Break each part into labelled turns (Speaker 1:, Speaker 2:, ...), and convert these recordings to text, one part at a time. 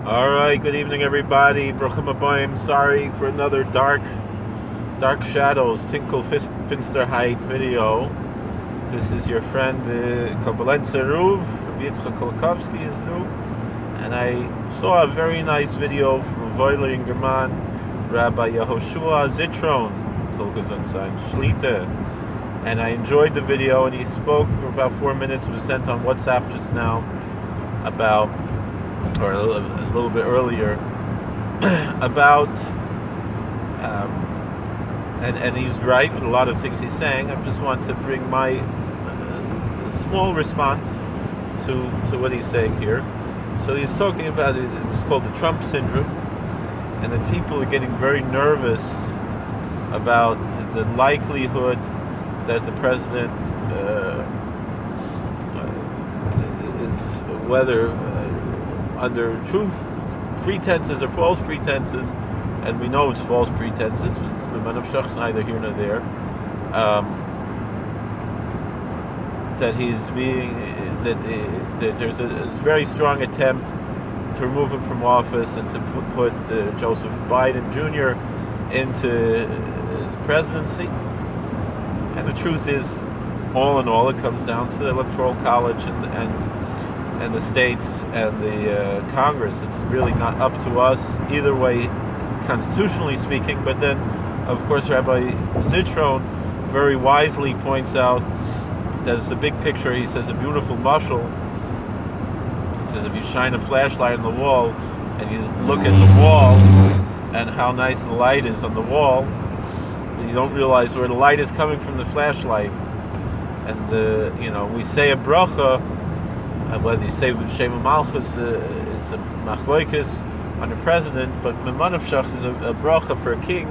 Speaker 1: All right, good evening, everybody. Bruchim Abayim. Sorry for another dark shadows, Tinkle Finsterheit video. This is your friend Kobalenza Ruv, Yitzchak Kolakowski is new, and I saw a very nice video from Voiler in German, Rabbi Yehoshua Zitron, Zolgazunsan Shlita, and I enjoyed the video. And he spoke for about 4 minutes. It was sent on WhatsApp just now, about, or a little bit earlier, about, and he's right with a lot of things he's saying. I just want to bring my small response to what he's saying here. So he's talking about it was called the Trump syndrome, and that people are getting very nervous about the likelihood that the president is, whether under truth pretenses or false pretenses, and we know it's false pretenses, it's neither here nor there, that he's being, that there's a very strong attempt to remove him from office and to put Joseph Biden Jr. into the presidency. And the truth is, all in all, it comes down to the Electoral College and the states and the Congress. It's really not up to us either way, constitutionally speaking. But then, of course, Rabbi Zitron very wisely points out that it's the big picture. He says a beautiful mashal. He says if you shine a flashlight on the wall and you look at the wall and how nice the light is on the wall, you don't realize where the light is coming from the flashlight. And we say a bracha, whether you say with Shem Malchus is a machloikis on the president, but Memanavshach is a bracha for a king,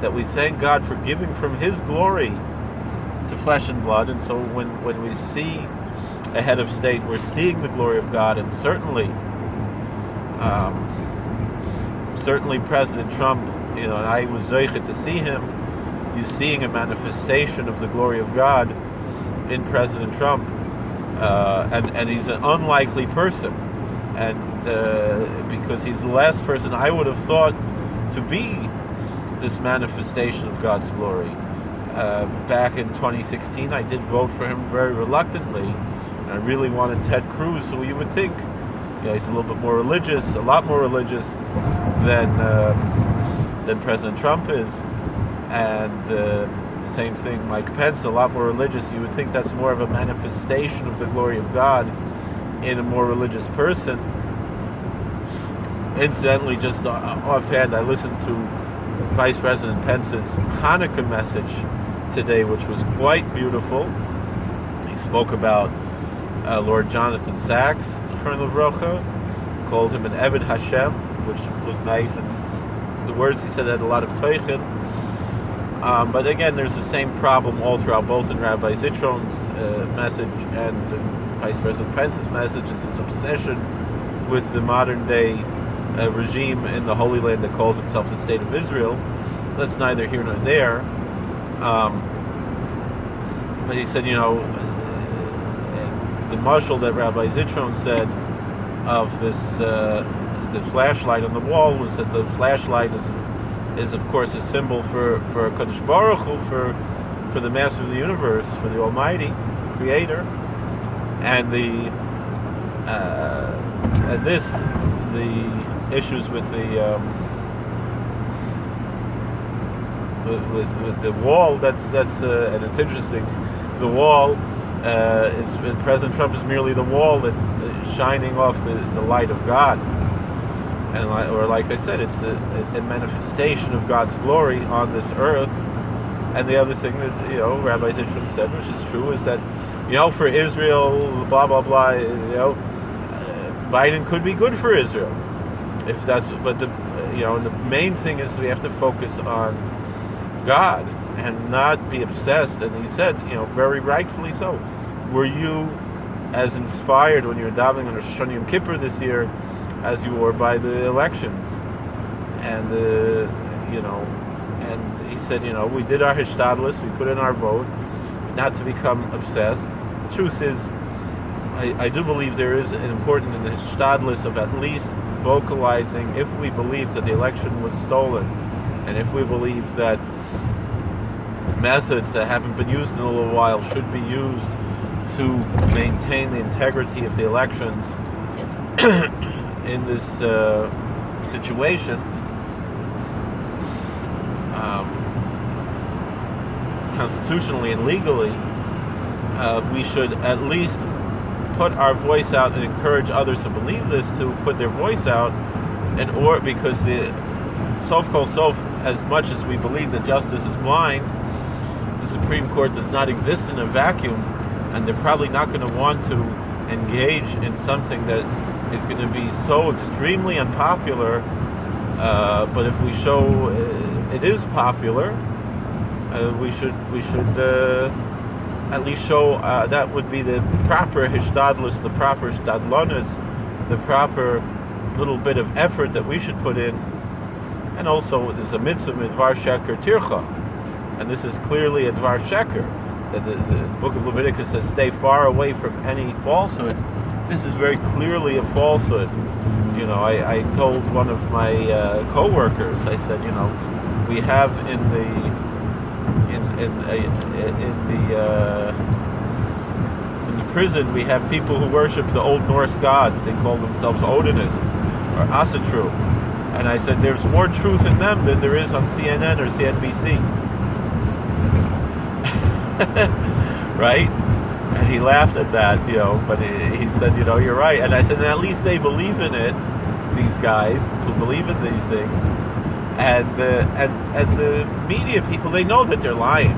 Speaker 1: that we thank God for giving from His glory to flesh and blood. And so when we see a head of state, we're seeing the glory of God, and certainly President Trump, and I was zeichet to see him. You're seeing a manifestation of the glory of God in President Trump, and he's an unlikely person, and because he's the last person I would have thought to be this manifestation of God's glory. Back in 2016, I did vote for him very reluctantly, and I really wanted Ted Cruz, who you would think, he's a little bit more religious, a lot more religious than President Trump is, and the same thing, Mike Pence, a lot more religious. You would think that's more of a manifestation of the glory of God in a more religious person. Incidentally, just offhand, I listened to Vice President Pence's Hanukkah message today, which was quite beautiful. He spoke about Lord Jonathan Sachs, Zichron Livrocha, called him an Eved Hashem, which was nice, and the words he said had a lot of teichen. But again, there's the same problem all throughout, both in Rabbi Zitron's message and Vice President Pence's message, is this obsession with the modern day regime in the Holy Land that calls itself the State of Israel. That's neither here nor there. But he said, the mashal that Rabbi Zitron said of this, the flashlight on the wall, was that the flashlight is of course a symbol for Kadosh Baruch Hu, for the Master of the universe, for the Almighty, the Creator, and the issues with the with the wall. That's and it's interesting. The wall is President Trump is merely the wall that's shining off the light of God, and like I said, it's a manifestation of God's glory on this earth. And the other thing that Rabbi Zitron said, which is true, is that for Israel, blah blah blah, Biden could be good for Israel, if that's. But the main thing is we have to focus on God and not be obsessed. And he said, very rightfully so. Were you as inspired when you were davening on Rosh Hashanah Yom Kippur this year as you were by the elections? And and he said, we did our hishtadlus, we put in our vote, not to become obsessed. The truth is, I do believe there is an important in the hishtadlus of at least vocalizing if we believe that the election was stolen, and if we believe that methods that haven't been used in a little while should be used to maintain the integrity of the elections in this situation. Constitutionally and legally, we should at least put our voice out and encourage others who believe this to put their voice out, because the sof kol sof, as much as we believe that justice is blind, the Supreme Court does not exist in a vacuum, and they're probably not going to want to engage in something that is going to be so extremely unpopular. But if we show it is popular, we should at least show that would be the proper hishtadlus, the proper shtadlonis, the proper little bit of effort that we should put in. And also, there's a mitzvah midvar sheker tircha, and this is clearly a dvar sheker. That the book of Leviticus says, "Stay far away from any falsehood." This is very clearly a falsehood. I told one of my co-workers, I said, we have in the prison, we have people who worship the Old Norse gods. They call themselves Odinists or Asatru. And I said, there's more truth in them than there is on CNN or CNBC. Right? And he laughed at that, but he said, you're right. And I said, at least they believe in it, these guys who believe in these things. And the media people, they know that they're lying.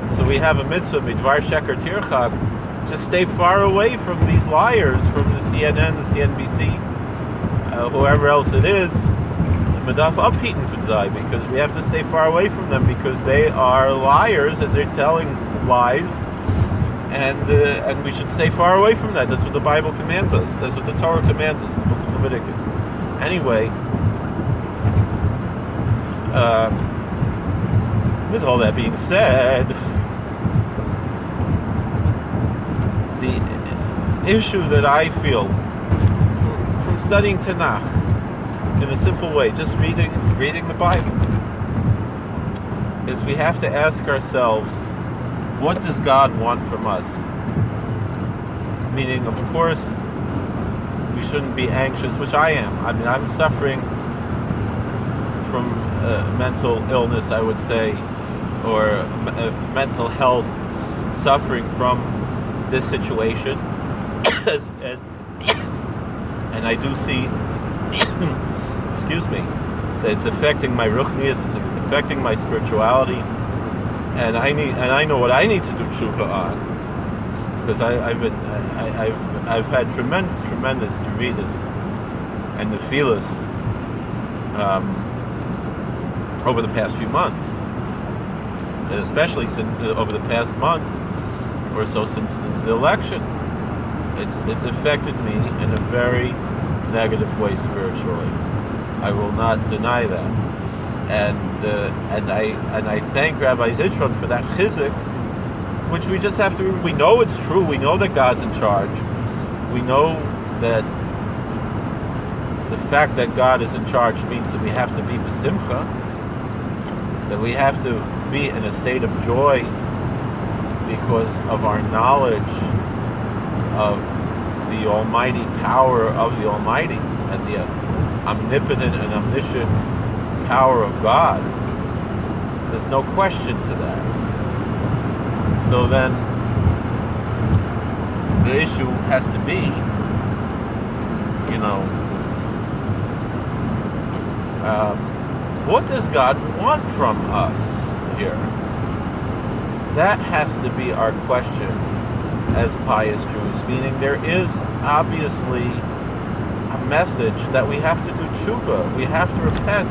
Speaker 1: So we have a mitzvah, midvar sheker tirchak, just stay far away from these liars, from the CNN, the CNBC, whoever else it is, medaf abhiten von sei, because we have to stay far away from them, because they are liars and they're telling lies, and we should stay far away from that. That's what the Bible commands us. That's what the Torah commands us, the book of Leviticus. Anyway, with all that being said, the issue that I feel from studying Tanakh in a simple way, just reading the Bible, is we have to ask ourselves, what does God want from us? Meaning, of course, we shouldn't be anxious, which I am. I mean, I'm suffering from mental illness, I would say, or mental health, suffering from this situation. And I do see, excuse me, that it's affecting my ruchnius, it's affecting my spirituality, and I know what I need to do tshuva on, because I've had tremendous yeridas and nefilas over the past few months, and especially over the past month or so since the election. It's affected me in a very negative way spiritually. I will not deny that, and I thank Rabbi Zitron for that chizuk, which we just have to. We know it's true. We know that God's in charge. We know that the fact that God is in charge means that we have to be besimcha, that we have to be in a state of joy because of our knowledge of the almighty power of the Almighty and the omnipotent and omniscient power of God. There's no question to that. So then the issue has to be, what does God want from us here? That has to be our question as pious Jews, meaning there is obviously a message that we have to do tshuva, we have to repent,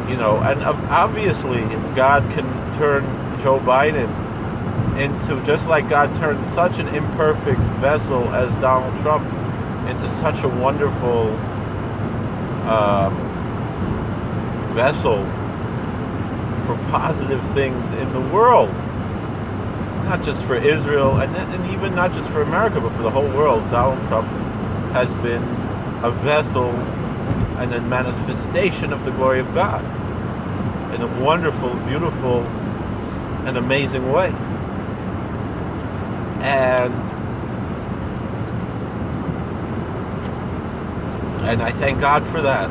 Speaker 1: and obviously God can turn Joe Biden into, just like God turned such an imperfect vessel as Donald Trump into such a wonderful vessel for positive things in the world. not just for Israel, and even not just for America, but for the whole world, Donald Trump has been a vessel and a manifestation of the glory of God in a wonderful, beautiful, and amazing way. And I thank God for that.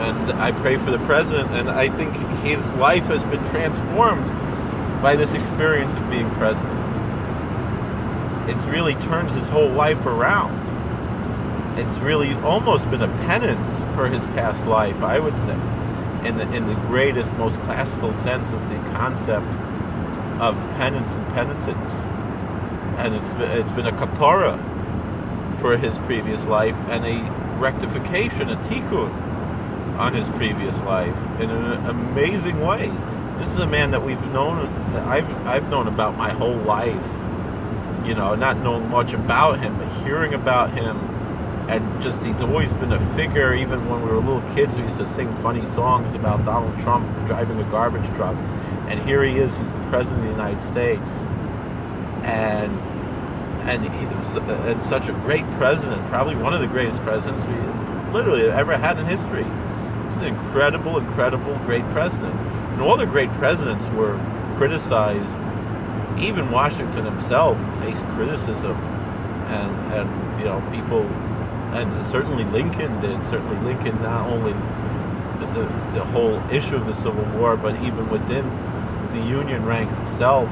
Speaker 1: And I pray for the president, and I think his life has been transformed by this experience of being president. It's really turned his whole life around. It's really almost been a penance for his past life, I would say, in the greatest, most classical sense of the concept of penance and penitence. And it's been a kapara for his previous life, and a rectification, a tikkun on his previous life in an amazing way. This is a man that I've known about my whole life, not knowing much about him, but hearing about him, and just he's always been a figure. Even when we were little kids, we used to sing funny songs about Donald Trump driving a garbage truck, and here he is, he's the president of the United States, and such a great president, probably one of the greatest presidents we literally ever had in history. He's an incredible, great president. And all the great presidents were criticized. Even Washington himself faced criticism, and people, and certainly Lincoln did. Certainly Lincoln, not only the whole issue of the Civil War, but even within the Union ranks itself,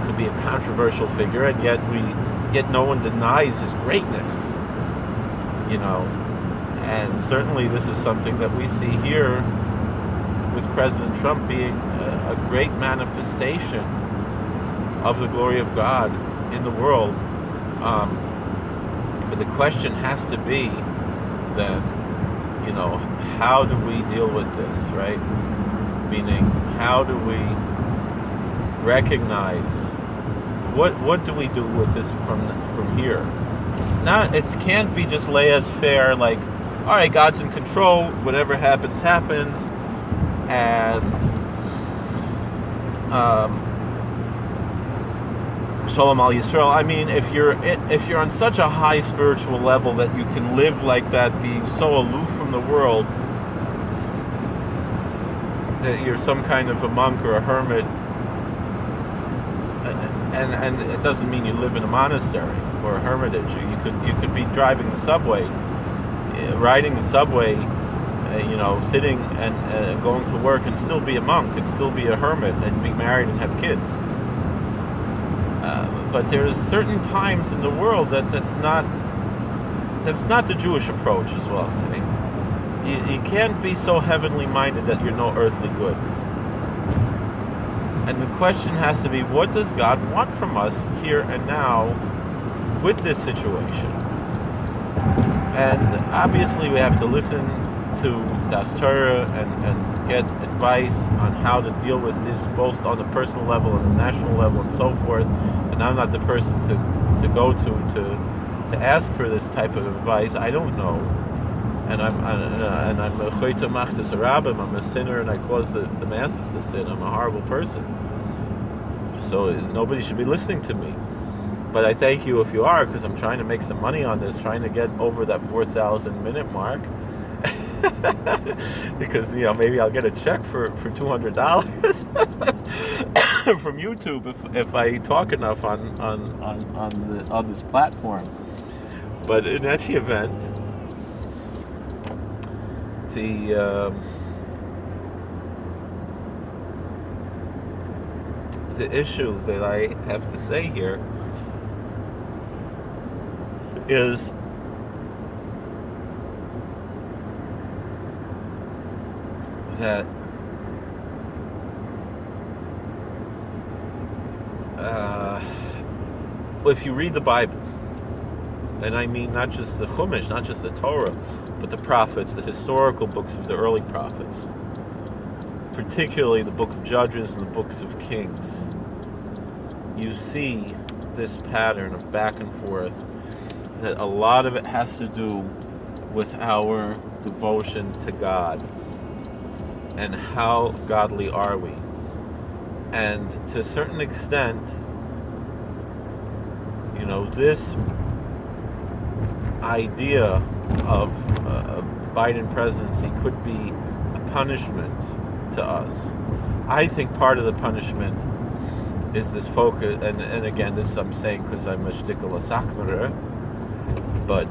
Speaker 1: could be a controversial figure, and yet no one denies his greatness, and certainly this is something that we see here with President Trump being a great manifestation of the glory of God in the world. But the question has to be then, how do we deal with this, right? Meaning, how do we recognize what do we do with this from here? Not, it can't be just laissez-faire, like, all right, God's in control, whatever happens, and Shalom al Yisrael. I mean, if you're on such a high spiritual level that you can live like that, being so aloof from the world, that you're some kind of a monk or a hermit, and it doesn't mean you live in a monastery or a hermitage. You could be driving the subway, riding the subway, sitting and going to work, and still be a monk, and still be a hermit, and be married and have kids. But there's certain times in the world that's not the Jewish approach, as well. Say, you can't be so heavenly minded that you're no earthly good. And the question has to be, what does God want from us here and now with this situation? And obviously we have to listen to Das Torah and get advice on how to deal with this, both on the personal level and the national level and so forth. And I'm not the person to go to ask for this type of advice. I don't know. And I'm a choyta machtas harabim. I'm a sinner, and I cause the masses to sin. I'm a horrible person. So nobody should be listening to me. But I thank you if you are, because I'm trying to make some money on this, trying to get over that 4,000 minute mark. Because maybe I'll get a check for $200 from YouTube if I talk enough on this platform. But in any event, the issue that I have to say here is that if you read the Bible, and I mean not just the Chumash, not just the Torah, but the prophets, the historical books of the early prophets, particularly the book of Judges and the books of Kings, you see this pattern of back and forth, that a lot of it has to do with our devotion to God and how godly are we. And to a certain extent, this idea of a Biden presidency could be a punishment to us. I think part of the punishment is this focus, and again, this I'm saying because I'm a shtickle sakmara, but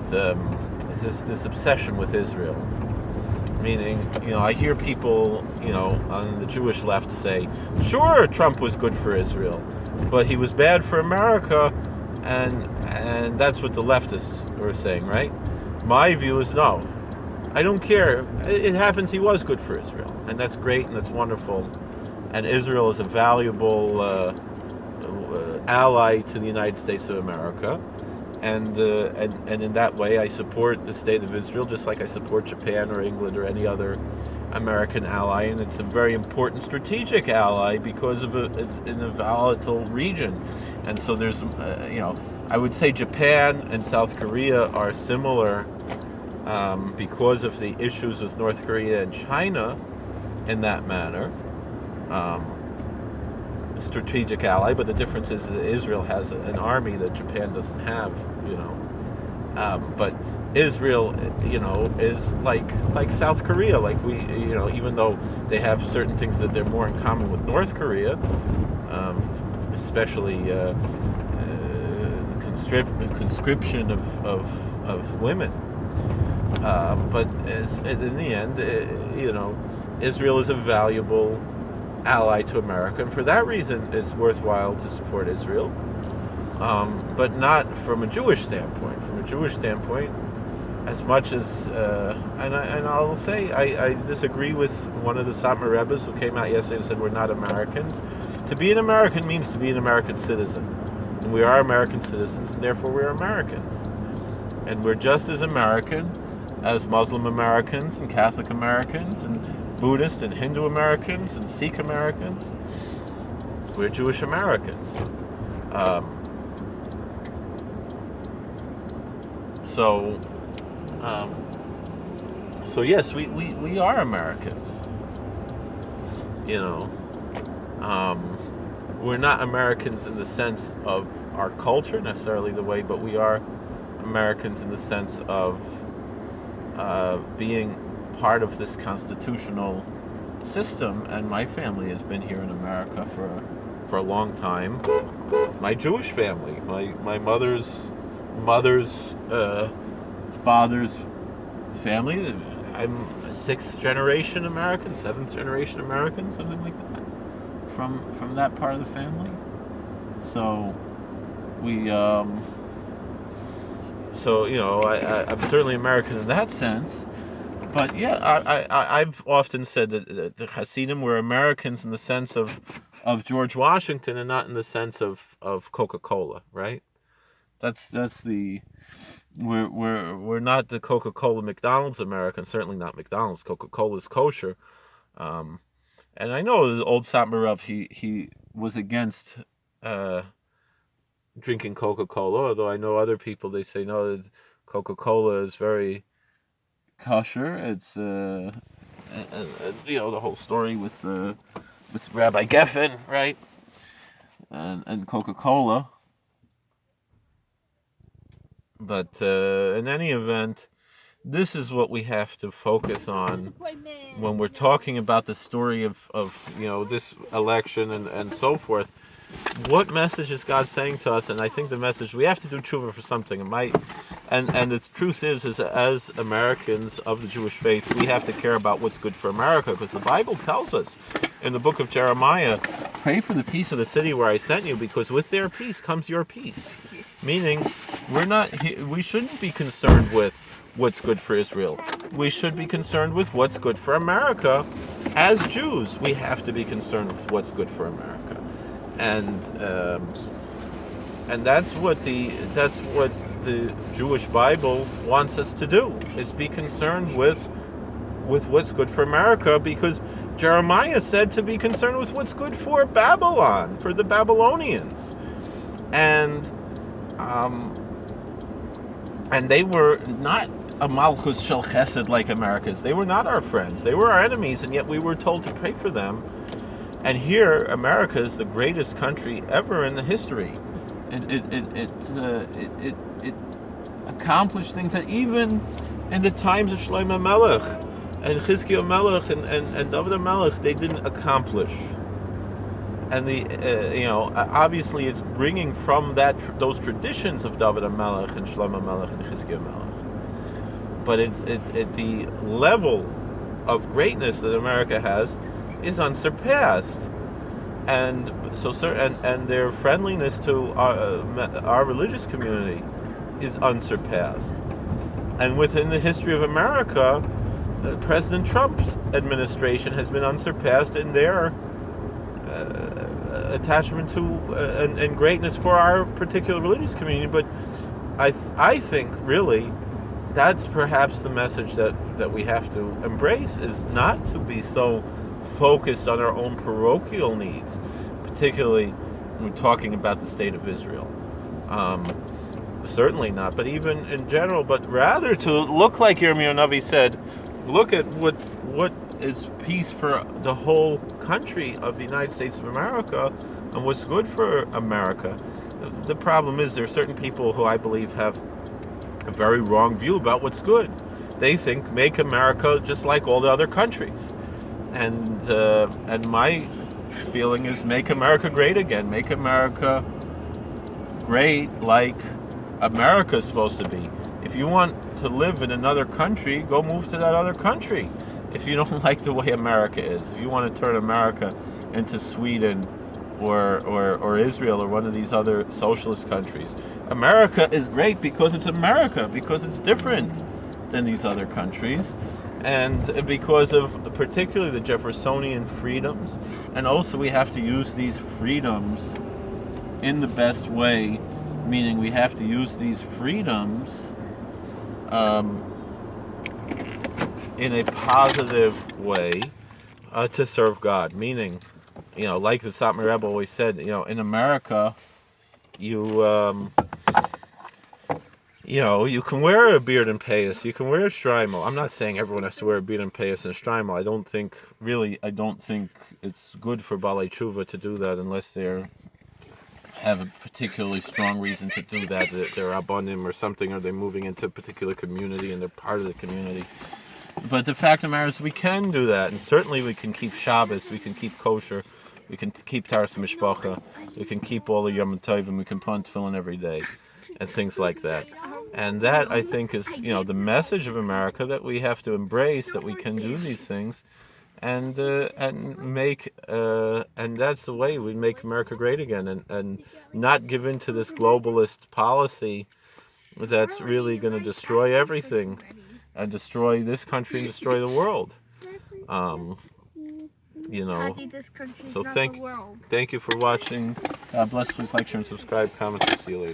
Speaker 1: is this obsession with Israel. Meaning, I hear people, on the Jewish left say, sure, Trump was good for Israel, but he was bad for America, and that's what the leftists are saying, right? My view is no. I don't care. It happens he was good for Israel, and that's great, and that's wonderful. And Israel is a valuable ally to the United States of America. And in that way, I support the state of Israel, just like I support Japan or England or any other American ally. And it's a very important strategic ally because it's in a volatile region. And so there's, I would say Japan and South Korea are similar because of the issues with North Korea and China in that manner. Strategic ally, but the difference is that Israel has an army that Japan doesn't have, but Israel, is like South Korea, like we, even though they have certain things that they're more in common with North Korea, especially conscription of women, but in the end, Israel is a valuable ally to America, and for that reason it's worthwhile to support Israel, but not from a Jewish standpoint. From a Jewish standpoint, as much as and I'll say I disagree with one of the Satmar Rebbes who came out yesterday and said we're not Americans. To be an American means to be an American citizen, and we are American citizens, and therefore we're Americans, and we're just as American as Muslim Americans and Catholic Americans and Buddhist and Hindu Americans and Sikh Americans. We're Jewish Americans. So yes, we are Americans. We're not Americans in the sense of our culture necessarily the way, but we are Americans in the sense of being part of this constitutional system, and my family has been here in America for a long time. My Jewish family, my mother's father's family. I'm a 6th generation American, 7th generation American, something like that, from that part of the family. So we I'm certainly American in that sense. But yeah, I've often said that the Hasidim were Americans in the sense of George Washington and not in the sense of Coca-Cola, right? That's the we're not the Coca-Cola McDonald's American, certainly not McDonald's. Coca-Cola's kosher, and I know the old Satmar Rav, he was against drinking Coca-Cola, although I know other people, they say no, Coca-Cola is very kosher. It's the whole story with Rabbi Geffen, right, and Coca-Cola. But in any event, this is what we have to focus on when we're talking about the story of this election and so forth. What message is God saying to us? And I think the message, we have to do tshuva for something. And the truth is as Americans of the Jewish faith, we have to care about what's good for America, because the Bible tells us in the book of Jeremiah, pray for the peace of the city where I sent you, because with their peace comes your peace. Meaning, we shouldn't be concerned with what's good for Israel. We should be concerned with what's good for America. As Jews, we have to be concerned with what's good for America. And that's what the Jewish Bible wants us to do, is be concerned with what's good for America, because Jeremiah said to be concerned with what's good for Babylon, for the Babylonians, and they were not a Malchus Shel Chesed like Americans. They were not our friends. They were our enemies, and yet we were told to pray for them. And here, America is the greatest country ever in the history. It accomplished things that even in the times of Shlomo Melech and Chizkiyahu Melech and David Melech, they didn't accomplish. And obviously, it's bringing from those traditions of David Melech and Shlomo Melech and Chizkiyahu Melech. But it's the level of greatness that America has is unsurpassed, and their friendliness to our religious community is unsurpassed. And within the history of America, President Trump's administration has been unsurpassed in their attachment to and greatness for our particular religious community. But I think really that's perhaps the message that we have to embrace, is not to be so focused on our own parochial needs, particularly when we're talking about the state of Israel. Certainly not, but even in general, but rather to look like Yirmiyahu Navi said, look at what is peace for the whole country of the United States of America and what's good for America. The problem is there are certain people who I believe have a very wrong view about what's good. They think make America just like all the other countries. And my feeling is make America great again. Make America great like America is supposed to be. If you want to live in another country, go move to that other country. If you don't like the way America is, if you want to turn America into Sweden or Israel or one of these other socialist countries, America is great because it's America, because it's different than these other countries, and because of particularly the Jeffersonian freedoms. And also we have to use these freedoms in the best way, meaning we have to use these freedoms in a positive way to serve God. Meaning, like the Satmar Rebbe always said, in America, you can wear a beard and payas, you can wear a shtreimel. I'm not saying everyone has to wear a beard and payas and a shtreimel. I don't think it's good for Balei Tshuva to do that unless they have a particularly strong reason to do that. They're abonim or something, or they're moving into a particular community and they're part of the community. But the fact of the matter is we can do that, and certainly we can keep Shabbos, we can keep kosher, we can keep Taras Mishpacha, we can keep all the Yom Tovim, we can put tefillin every day, and things like that. And that, I think, is the message of America, that we have to embrace, that we can do these things, and make and that's the way we make America great again, and not give in to this globalist policy that's really going to destroy everything, and destroy this country and destroy the world. So thank you for watching. God bless. Please like, share, and subscribe. Comment. See you later.